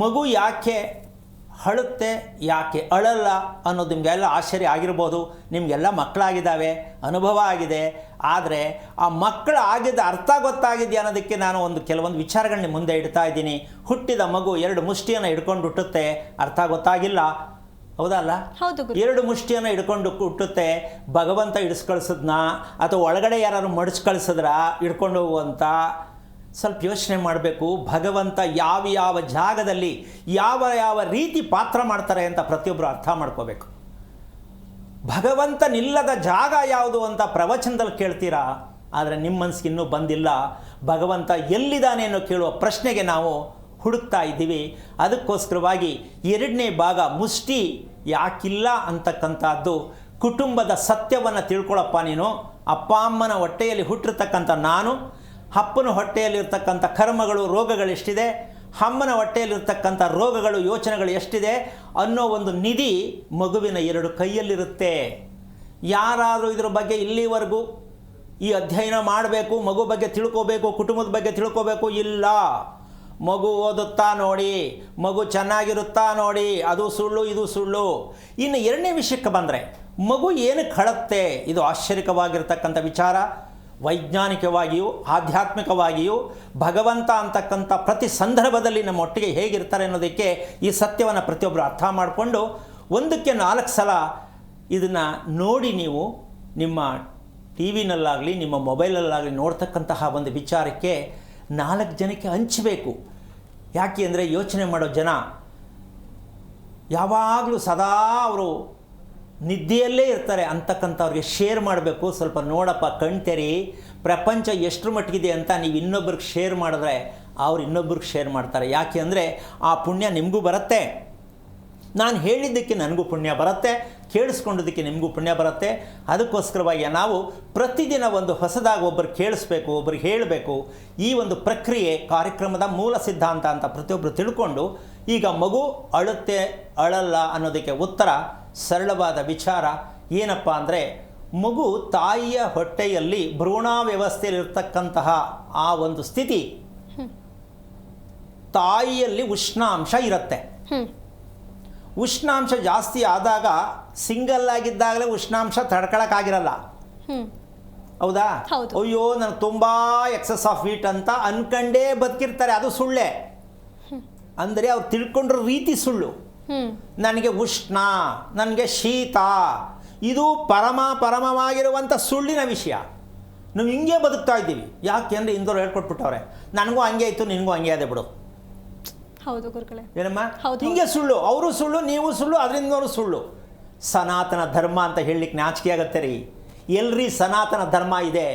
ಮಗು ಯಾಕೆ ಅಳುತ್ತೆ, ಯಾಕೆ ಅಳಲ್ಲ ಅನ್ನೋದು ನಿಮಗೆಲ್ಲ ಆಶ್ಚರ್ಯ ಆಗಿರ್ಬೋದು. ನಿಮಗೆಲ್ಲ ಮಕ್ಕಳಾಗಿದ್ದಾವೆ, ಅನುಭವ ಆಗಿದೆ. ಆದರೆ ಆ ಮಕ್ಕಳು ಆಗಿದ್ದ ಅರ್ಥ ಗೊತ್ತಾಗಿದೆ ಅನ್ನೋದಕ್ಕೆ ನಾನು ಕೆಲವೊಂದು ವಿಚಾರಗಳನ್ನ ಮುಂದೆ ಇಡ್ತಾ ಇದ್ದೀನಿ. ಹುಟ್ಟಿದ ಮಗು 2 ಮುಷ್ಟಿಯನ್ನು ಹಿಡ್ಕೊಂಡು ಹುಟ್ಟುತ್ತೆ, ಅರ್ಥ ಗೊತ್ತಾಗಿಲ್ಲ, ಹೌದಲ್ಲ? ಹೌದು. 2 ಮುಷ್ಟಿಯನ್ನು ಹಿಡ್ಕೊಂಡು ಹುಟ್ಟುತ್ತೆ. ಭಗವಂತ ಹಿಡಿಸ್ಕಳಿಸಿದ್ನ ಅಥವಾ ಒಳಗಡೆ ಯಾರು ಮಡಿಸ್ ಕಳಿಸಿದ್ರ ಹಿಡ್ಕೊಂಡು ಹೋಗುವಂಥ ಸ್ವಲ್ಪ ಯೋಚನೆ ಮಾಡಬೇಕು. ಭಗವಂತ ಯಾವ ಜಾಗದಲ್ಲಿ ಯಾವ ರೀತಿ ಪಾತ್ರ ಮಾಡ್ತಾರೆ ಅಂತ ಪ್ರತಿಯೊಬ್ಬರು ಅರ್ಥ ಮಾಡ್ಕೋಬೇಕು. ಭಗವಂತ ನಿಲ್ಲದ ಜಾಗ ಯಾವುದು ಅಂತ ಪ್ರವಚನದಲ್ಲಿ ಕೇಳ್ತೀರಾ, ಆದರೆ ನಿಮ್ಮ ಮನಸ್ಸಿಗೆ ಇನ್ನೂ ಬಂದಿಲ್ಲ. ಭಗವಂತ ಎಲ್ಲಿದ್ದಾನೆ ಅನ್ನೋ ಕೇಳುವ ಪ್ರಶ್ನೆಗೆ ನಾವು ಹುಡುಕ್ತಾ ಇದ್ದೀವಿ. ಅದಕ್ಕೋಸ್ಕರವಾಗಿ 2ನೇ ಭಾಗ ಮುಷ್ಟಿ ಯಾಕಿಲ್ಲ ಅಂತಕ್ಕಂಥದ್ದು. ಕುಟುಂಬದ ಸತ್ಯವನ್ನು ತಿಳ್ಕೊಳ್ಳಪ್ಪ ನೀನು. ಅಪ್ಪ ಅಮ್ಮನ ಹೊಟ್ಟೆಯಲ್ಲಿ ಹುಟ್ಟಿರ್ತಕ್ಕಂಥ ನಾನು, ಅಪ್ಪನ ಹೊಟ್ಟೆಯಲ್ಲಿರ್ತಕ್ಕಂಥ ಕರ್ಮಗಳು, ರೋಗಗಳು ಎಷ್ಟಿದೆ, ಅಮ್ಮನ ಹೊಟ್ಟೆಯಲ್ಲಿರ್ತಕ್ಕಂಥ ರೋಗಗಳು, ಯೋಚನೆಗಳು ಎಷ್ಟಿದೆ ಅನ್ನೋ ಒಂದು ನಿಧಿ ಮಗುವಿನ 2 ಕೈಯಲ್ಲಿರುತ್ತೆ. ಯಾರಾದರೂ ಇದ್ರ ಬಗ್ಗೆ ಇಲ್ಲಿವರೆಗೂ ಈ ಅಧ್ಯಯನ ಮಾಡಬೇಕು, ಮಗು ಬಗ್ಗೆ ತಿಳ್ಕೋಬೇಕು, ಕುಟುಂಬದ ಬಗ್ಗೆ ತಿಳ್ಕೋಬೇಕು, ಇಲ್ಲ. ಮಗು ಓದುತ್ತಾ ನೋಡಿ, ಮಗು ಚೆನ್ನಾಗಿರುತ್ತಾ ನೋಡಿ, ಅದು ಸುಳ್ಳು ಇದು ಸುಳ್ಳು. ಇನ್ನು 2ನೇ ವಿಷಯಕ್ಕೆ ಬಂದರೆ, ಮಗು ಏನಕ್ಕೆ ಅಳುತ್ತೆ, ಇದು ಆಶ್ಚರ್ಯಕವಾಗಿರ್ತಕ್ಕಂಥ ವಿಚಾರ. ವೈಜ್ಞಾನಿಕವಾಗಿಯೂ ಆಧ್ಯಾತ್ಮಿಕವಾಗಿಯೂ ಭಗವಂತ ಅಂತಕ್ಕಂಥ ಪ್ರತಿ ಸಂದರ್ಭದಲ್ಲಿ ನಮ್ಮ ಒಟ್ಟಿಗೆ ಹೇಗಿರ್ತಾರೆ ಅನ್ನೋದಕ್ಕೆ ಈ ಸತ್ಯವನ್ನು ಪ್ರತಿಯೊಬ್ಬರು ಅರ್ಥ ಮಾಡಿಕೊಂಡು 1ಕ್ಕೆ 4 ಸಲ ಇದನ್ನು ನೋಡಿ ನೀವು ನಿಮ್ಮ ಟಿ ವಿನಲ್ಲಾಗಲಿ ನಿಮ್ಮ ಮೊಬೈಲಲ್ಲಾಗಲಿ ನೋಡ್ತಕ್ಕಂತಹ ಒಂದು ವಿಚಾರಕ್ಕೆ 4 ಜನಕ್ಕೆ ಹಂಚಬೇಕು. ಯಾಕೆ ಅಂದರೆ ಯೋಚನೆ ಮಾಡೋ ಜನ ಯಾವಾಗಲೂ ಸದಾ ಅವರು ನಿದ್ದೆಯಲ್ಲೇ ಇರ್ತಾರೆ ಅಂತಕ್ಕಂಥವ್ರಿಗೆ ಶೇರ್ ಮಾಡಬೇಕು. ಸ್ವಲ್ಪ ನೋಡಪ್ಪ, ಕಣ್ತೆರಿ, ಪ್ರಪಂಚ ಎಷ್ಟರ ಮಟ್ಟಿಗಿದೆ ಅಂತ ನೀವು ಇನ್ನೊಬ್ರಿಗೆ ಶೇರ್ ಮಾಡಿದ್ರೆ ಅವ್ರು ಇನ್ನೊಬ್ರಿಗೆ ಶೇರ್ ಮಾಡ್ತಾರೆ. ಯಾಕೆ ಅಂದರೆ ಆ ಪುಣ್ಯ ನಿಮಗೂ ಬರುತ್ತೆ. ನಾನು ಹೇಳಿದ್ದಕ್ಕೆ ನನಗೂ ಪುಣ್ಯ ಬರುತ್ತೆ, ಕೇಳಿಸ್ಕೊಂಡಿದ್ದಕ್ಕೆ ನಿಮಗೂ ಪುಣ್ಯ ಬರುತ್ತೆ. ಅದಕ್ಕೋಸ್ಕರವಾಗಿ ನಾವು ಪ್ರತಿದಿನ ಒಂದು ಹೊಸದಾಗಿ ಒಬ್ಬರು ಕೇಳಿಸ್ಬೇಕು, ಒಬ್ಬರಿಗೆ ಹೇಳಬೇಕು. ಈ ಒಂದು ಪ್ರಕ್ರಿಯೆ ಕಾರ್ಯಕ್ರಮದ ಮೂಲ ಸಿದ್ಧಾಂತ ಅಂತ ಪ್ರತಿಯೊಬ್ಬರು ತಿಳ್ಕೊಂಡು, ಈಗ ಮಗು ಅಳುತ್ತೆ ಅಳಲ್ಲ ಅನ್ನೋದಕ್ಕೆ ಉತ್ತರ ಸರಳವಾದ ವಿಚಾರ ಏನಪ್ಪ ಅಂದರೆ, ಮಗು ತಾಯಿಯ ಹೊಟ್ಟೆಯಲ್ಲಿ ಭ್ರೂಣ ವ್ಯವಸ್ಥೆಯಲ್ಲಿರ್ತಕ್ಕಂತಹ ಆ ಒಂದು ಸ್ಥಿತಿ, ತಾಯಿಯಲ್ಲಿ ಉಷ್ಣಾಂಶ ಇರುತ್ತೆ. ಉಷ್ಣಾಂಶ ಜಾಸ್ತಿ ಆದಾಗ ಸಿಂಗಲ್ ಆಗಿದ್ದಾಗಲೇ ಉಷ್ಣಾಂಶ ತಡ್ಕೊಳಕ್ಕಾಗಿರಲ್ಲ, ಹೌದಾ? ಅಯ್ಯೋ ನನಗೆ ತುಂಬ ಎಕ್ಸಸ್ ಆಫ್ ವೀಟ್ ಅಂತ ಅನ್ಕಂಡೇ ಬದುಕಿರ್ತಾರೆ. ಅದು ಸುಳ್ಳೆ. ಅಂದರೆ ಅವ್ರು ತಿಳ್ಕೊಂಡ್ರ ರೀತಿ ಸುಳ್ಳು. ನನಗೆ ಉಷ್ಣ, ನನಗೆ ಶೀತ, ಇದು ಪರಮವಾಗಿರುವಂಥ ಸುಳ್ಳಿನ ವಿಷಯ. ನಾವು ಹಿಂಗೆ ಬದುಕ್ತಾ ಇದ್ದೀವಿ. ಯಾಕೆ ಅಂದರೆ ಇಂದವ್ರು ಹೇಳ್ಕೊಟ್ಬಿಟ್ಟವ್ರೆ, ನನಗೂ ಹಂಗೆ ಆಯಿತು ನಿನಗೂ ಹಂಗೆ ಅದೇ ಬಿಡು. ಹೌದು ಗುರುಗಳೇ. ಏನಮ್ಮ, ಹಿಂಗೆ ಸುಳ್ಳು, ಅವರು ಸುಳ್ಳು, ನೀವು ಸುಳ್ಳು, ಅದರಿಂದವರು ಸುಳ್ಳು. ಸನಾತನ ಧರ್ಮ ಅಂತ ಹೇಳಲಿಕ್ಕೆ ನಾಚಿಕೆ ಆಗತ್ತೆ ರೀ. ಎಲ್ರಿ ಸನಾತನ ಧರ್ಮ ಇದೆ?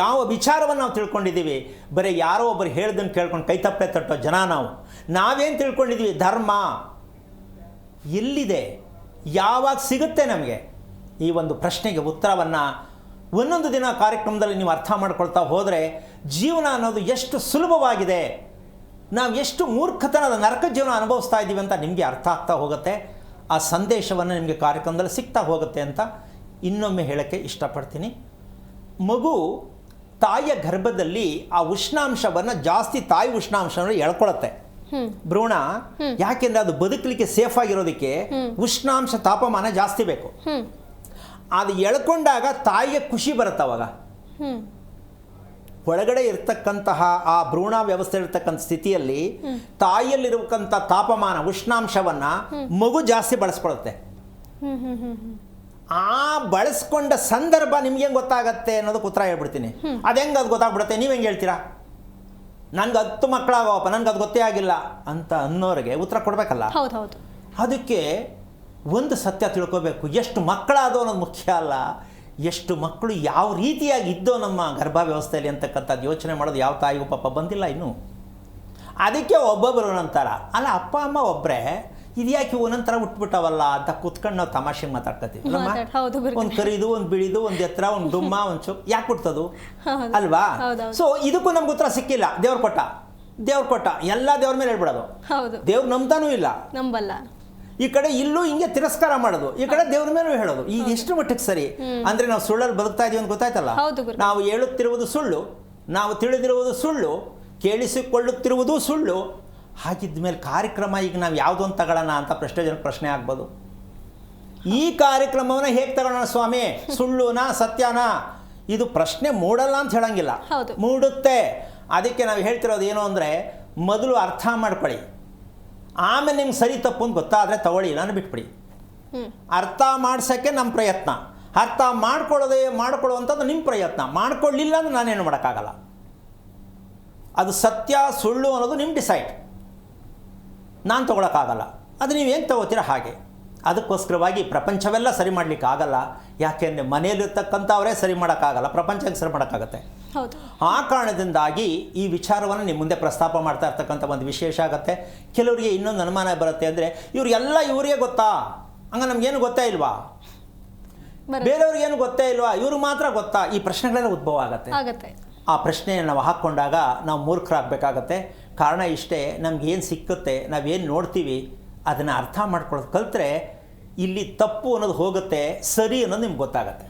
ಯಾವ ವಿಚಾರವನ್ನು ನಾವು ತಿಳ್ಕೊಂಡಿದ್ದೀವಿ? ಬರೀ ಯಾರೋ ಒಬ್ಬರು ಹೇಳ್ದನ್ನು ಕೇಳ್ಕೊಂಡು ಕೈತಪ್ಪೆ ತಟ್ಟೋ ಜನ ನಾವು. ನಾವೇನು ತಿಳ್ಕೊಂಡಿದ್ದೀವಿ? ಧರ್ಮ ಎಲ್ಲಿದೆ, ಯಾವಾಗ ಸಿಗುತ್ತೆ ನಮಗೆ? ಈ ಒಂದು ಪ್ರಶ್ನೆಗೆ ಉತ್ತರವನ್ನು ಒಂದೊಂದು ದಿನ ಕಾರ್ಯಕ್ರಮದಲ್ಲಿ ನೀವು ಅರ್ಥ ಮಾಡ್ಕೊಳ್ತಾ ಹೋದರೆ ಜೀವನ ಅನ್ನೋದು ಎಷ್ಟು ಸುಲಭವಾಗಿದೆ, ನಾವು ಎಷ್ಟು ಮೂರ್ಖತನದ ನರಕ ಜೀವನ ಅನುಭವಿಸ್ತಾ ಇದ್ದೀವಿ ಅಂತ ನಿಮಗೆ ಅರ್ಥ ಆಗ್ತಾ ಹೋಗುತ್ತೆ. ಆ ಸಂದೇಶವನ್ನು ನಿಮಗೆ ಕಾರ್ಯಕ್ರಮದಲ್ಲಿ ಸಿಗ್ತಾ ಹೋಗುತ್ತೆ ಅಂತ ಇನ್ನೊಮ್ಮೆ ಹೇಳೋಕ್ಕೆ ಇಷ್ಟಪಡ್ತೀನಿ. ಮಗು ತಾಯಿಯ ಗರ್ಭದಲ್ಲಿ ಆ ಉಷ್ಣಾಂಶವನ್ನು ಜಾಸ್ತಿ, ತಾಯಿ ಉಷ್ಣಾಂಶವನ್ನು ಎಳ್ಕೊಳತ್ತೆ ಭ್ರೂಣ. ಯಾಕೆಂದರೆ ಅದು ಬದುಕಲಿಕ್ಕೆ ಸೇಫ್ ಆಗಿರೋದಕ್ಕೆ ಉಷ್ಣಾಂಶ ತಾಪಮಾನ ಜಾಸ್ತಿ ಬೇಕು. ಅದು ಎಳ್ಕೊಂಡಾಗ ತಾಯಿಗೆ ಖುಷಿ ಬರುತ್ತೆ. ಅವಾಗ ಒಳಗಡೆ ಇರ್ತಕ್ಕಂತಹ ಆ ಭ್ರೂಣ ವ್ಯವಸ್ಥೆ ಇರ್ತಕ್ಕಂಥ ಸ್ಥಿತಿಯಲ್ಲಿ ತಾಯಿಯಲ್ಲಿರತಕ್ಕಂಥ ತಾಪಮಾನ ಉಷ್ಣಾಂಶವನ್ನು ಮಗು ಜಾಸ್ತಿ ಬಳಸ್ಕೊಳುತ್ತೆ. ಆ ಬಳಸ್ಕೊಂಡ ಸಂದರ್ಭ ನಿಮ್ಗೆ ಹೆಂಗೆ ಗೊತ್ತಾಗತ್ತೆ ಅನ್ನೋದಕ್ಕೆ ಉತ್ತರ ಹೇಳ್ಬಿಡ್ತೀನಿ. ಅದು ಹೆಂಗೆ ಅದು ಗೊತ್ತಾಗ್ಬಿಡುತ್ತೆ? ನೀವು ಹೆಂಗೆ ಹೇಳ್ತೀರಾ? ನನಗೆ 10 ಮಕ್ಕಳಾಗವಪ್ಪ, ನನಗೆ ಅದು ಗೊತ್ತೇ ಆಗಿಲ್ಲ ಅಂತ ಅನ್ನೋರಿಗೆ ಉತ್ತರ ಕೊಡಬೇಕಲ್ಲ. ಅದಕ್ಕೆ ಒಂದು ಸತ್ಯ ತಿಳ್ಕೋಬೇಕು, ಎಷ್ಟು ಮಕ್ಕಳಾದೋ ಅನ್ನೋದು ಮುಖ್ಯ ಅಲ್ಲ, ಎಷ್ಟು ಮಕ್ಕಳು ಯಾವ ರೀತಿಯಾಗಿ ಇದ್ದೋ ನಮ್ಮ ಗರ್ಭ ವ್ಯವಸ್ಥೆಯಲ್ಲಿ ಅಂತಕ್ಕಂಥದ್ದು ಯೋಚನೆ ಮಾಡೋದು ಯಾವ ತಾಯಿಗೂ ಪಾಪ ಬಂದಿಲ್ಲ ಇನ್ನೂ. ಅದಕ್ಕೆ ಒಬ್ಬೊಬ್ಬರು ಒಂದೊಂಥರ, ಅಲ್ಲ ಅಪ್ಪ ಅಮ್ಮ ಒಬ್ಬರೇ ಇದ್ಯಾಕೆ ಒಂದೊಂಥರ ಉಟ್ಬಿಟ್ಟವಲ್ಲ ಅಂತ ಕೂತ್ಕೊಂಡು ನಾವು ತಮಾಷೆಗೆ ಮಾತಾಡ್ಕೊತೀವಿ. ಒಂದು ಕರಿದು, ಒಂದು ಬಿಳಿದು, ಒಂದು ಎತ್ತರ, ಒಂದು ಡುಮ್ಮ, ಒಂದು ಚುಪ್, ಯಾಕೆ ಕೊಡ್ತದು ಅಲ್ವಾ? ಸೊ ಇದಕ್ಕೂ ನಮ್ಗೆ ಉತ್ತರ ಸಿಕ್ಕಿಲ್ಲ. ದೇವ್ರು ಕೊಟ್ಟ ಎಲ್ಲ ದೇವ್ರ ಮೇಲೆ ಹೇಳ್ಬಿಡೋದು. ದೇವ್ರು ನಂಬ್ತಾನೂ ಇಲ್ಲ, ನಂಬಲ್ಲ. ಈ ಕಡೆ ಇಲ್ಲೂ ಹಿಂಗೆ ತಿರಸ್ಕಾರ ಮಾಡೋದು, ಈ ಕಡೆ ದೇವ್ರ ಮೇಲೆ ಹೇಳೋದು. ಈಗ ಎಷ್ಟು ಮಟ್ಟಿಗೆ ಸರಿ ಅಂದ್ರೆ ನಾವು ಸುಳ್ಳಲ್ಲಿ ಬದುಕ್ತಾ ಇದೀವಿ ಅಂತ ಗೊತ್ತಾಯ್ತಲ್ಲ. ನಾವು ಹೇಳುತ್ತಿರುವುದು ಸುಳ್ಳು, ನಾವು ತಿಳಿದಿರುವುದು ಸುಳ್ಳು, ಕೇಳಿಸಿಕೊಳ್ಳುತ್ತಿರುವುದು ಸುಳ್ಳು, ಹಾಗಿದ್ದ ಮೇಲೆ ಕಾರ್ಯಕ್ರಮ ಈಗ ನಾವು ಯಾವುದೊಂದು ತಗೊಳ್ಳೋಣ ಅಂತ ಪ್ರಶ್ನೆ ಆಗ್ಬೋದು. ಈ ಕಾರ್ಯಕ್ರಮವನ್ನು ಹೇಗೆ ತಗೊಳ್ಳೋಣ ಸ್ವಾಮಿ, ಸುಳ್ಳುನಾ ಸತ್ಯನಾ, ಇದು ಪ್ರಶ್ನೆ ಮೂಡಲ್ಲ ಅಂತ ಹೇಳಂಗಿಲ್ಲ, ಹೌದು. ಮೂಡುತ್ತೆ. ಅದಕ್ಕೆ ನಾವು ಹೇಳ್ತಿರೋದು ಏನು ಅಂದರೆ, ಮೊದಲು ಅರ್ಥ ಮಾಡ್ಕೊಳ್ಳಿ, ಆಮೇಲೆ ನಿಮ್ಗೆ ಸರಿ ತಪ್ಪು ಅಂತ ಗೊತ್ತಾದರೆ ತಗೊಳ್ಳಿ, ನಾನು ಬಿಟ್ಬಿಡಿ. ಅರ್ಥ ಮಾಡ್ಸೋಕ್ಕೆ ನಮ್ಮ ಪ್ರಯತ್ನ, ಅರ್ಥ ಮಾಡ್ಕೊಳ್ಳುವಂಥದ್ದು ನಿಮ್ಮ ಪ್ರಯತ್ನ. ಮಾಡ್ಕೊಳ್ಳಿಲ್ಲ ಅಂದ್ರೆ ನಾನೇನು ಮಾಡೋಕ್ಕಾಗಲ್ಲ. ಅದು ಸತ್ಯ ಸುಳ್ಳು ಅನ್ನೋದು ನಿಮ್ಮ ಡಿಸೈಡ್, ನಾನು ತೊಗೊಳಕ್ಕಾಗಲ್ಲ. ಅದು ನೀವು ಏನು ತಗೋತೀರ ಹಾಗೆ. ಅದಕ್ಕೋಸ್ಕರವಾಗಿ ಪ್ರಪಂಚವೆಲ್ಲ ಸರಿ ಮಾಡಲಿಕ್ಕೆ ಆಗಲ್ಲ. ಯಾಕೆಂದರೆ ಮನೆಯಲ್ಲಿರ್ತಕ್ಕಂಥವರೇ ಸರಿ ಮಾಡೋಕ್ಕಾಗಲ್ಲ, ಪ್ರಪಂಚಕ್ಕೆ ಸರಿ ಮಾಡೋಕ್ಕಾಗತ್ತೆ. ಹೌದು. ಆ ಕಾರಣದಿಂದಾಗಿ ಈ ವಿಚಾರವನ್ನು ನಿಮ್ಮ ಮುಂದೆ ಪ್ರಸ್ತಾಪ ಮಾಡ್ತಾ ಇರ್ತಕ್ಕಂಥ ಒಂದು ವಿಶೇಷ ಆಗುತ್ತೆ. ಕೆಲವರಿಗೆ ಇನ್ನೊಂದು ಅನುಮಾನ ಬರುತ್ತೆ ಅಂದರೆ, ಇವರಿಗೆ ಗೊತ್ತಾ, ಹಂಗೆ ನಮಗೇನು ಗೊತ್ತೇ ಇಲ್ವಾ, ಬೇರೆಯವ್ರಿಗೇನು ಗೊತ್ತೇ ಇಲ್ವಾ, ಇವ್ರಿಗೆ ಮಾತ್ರ ಗೊತ್ತಾ, ಈ ಪ್ರಶ್ನೆಗಳೆಲ್ಲ ಉದ್ಭವ ಆಗುತ್ತೆ. ಆ ಪ್ರಶ್ನೆಯನ್ನು ನಾವು ಹಾಕ್ಕೊಂಡಾಗ ನಾವು ಮೂರ್ಖರಾಗಬೇಕಾಗತ್ತೆ. ಕಾರಣ ಇಷ್ಟೇ, ನಮಗೇನು ಸಿಕ್ಕುತ್ತೆ, ನಾವೇನು ನೋಡ್ತೀವಿ ಅದನ್ನು ಅರ್ಥ ಮಾಡ್ಕೊಳ್ಳೋದು ಕಲ್ತ್ರೆ ಇಲ್ಲಿ ತಪ್ಪು ಅನ್ನೋದು ಹೋಗುತ್ತೆ, ಸರಿ ಅನ್ನೋದು ನಿಮ್ಗೆ ಗೊತ್ತಾಗತ್ತೆ.